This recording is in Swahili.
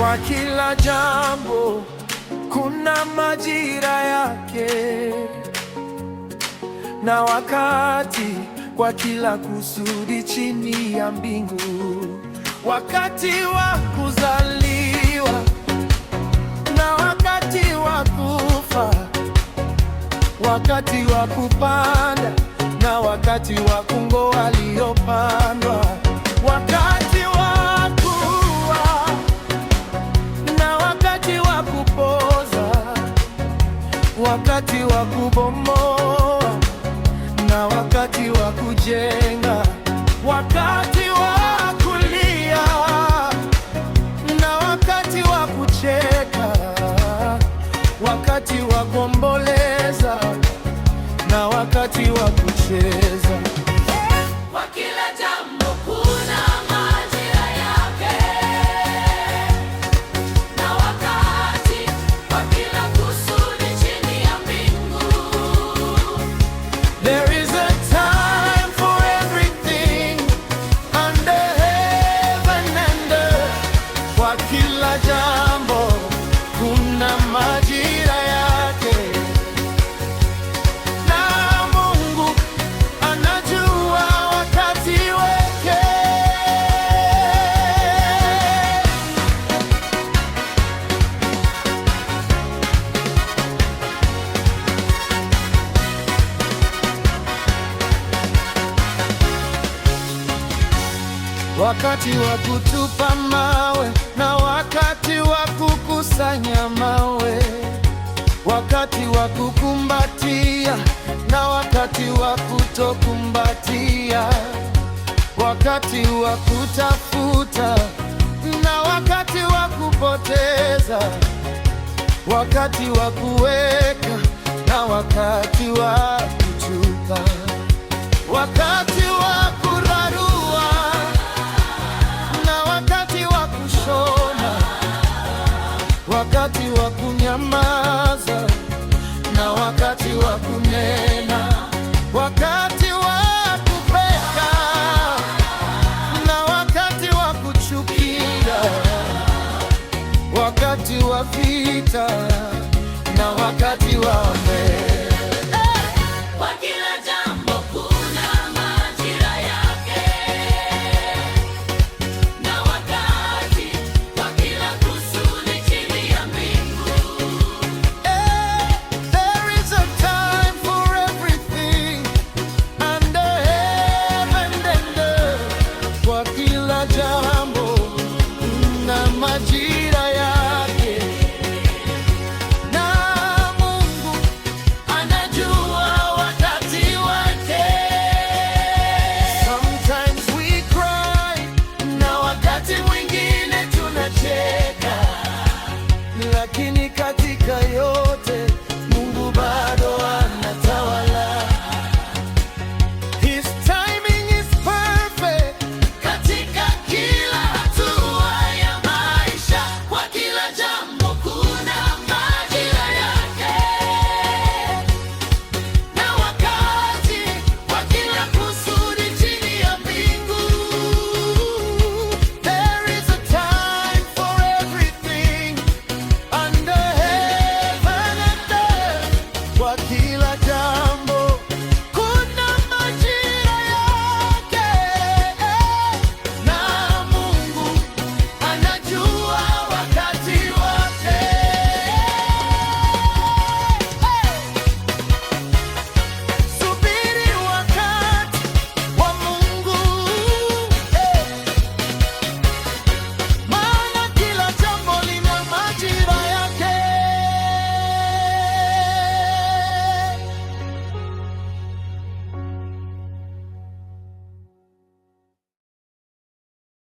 Kwa kila jambo kuna majira yake na wakati, kwa kila kusudi chini ya mbingu. Wakati wa kuzaliwa na wakati wa kufa, wakati wa kupanda na wakati wa kung'oa aliyopandwa, wakati wa kuua na wakati wa kupoza, wakati wa kubomoa na wakati wa kujenga, wakati wa kulia na wakati wa kucheka, wakati wa kuomboleza na wakati wa kucheza. Kwa kila jambo kuna majira yake na wakati, kwa kila kusudi chini ya mbingu. There is a time for everything under heaven and earth. Kwa kila jambo kuna majira yake, na Mungu anajua wakati wake. Wakati wa kutupa mawe na wakati wa kukusanya mawe, wakati wa kukumbatia na wakati wa kutokumbatia, wakati wa kutafuta na wakati wa kupoteza, wakati wa kuweka na wakati wa kutupa, wakati wa kurarua na wakati wa kushona, wakati wa kunyamaza na wakati wa kunena, wakati wa kupenda na wakati wa kuchukia, wakati wa vita na wakati wa amani. Kwa kila jambo kuna majira yake na wakati, kwa kila kusudi chini ya mbingu. There is a time for everything under heaven and earth. Kwa kila jambo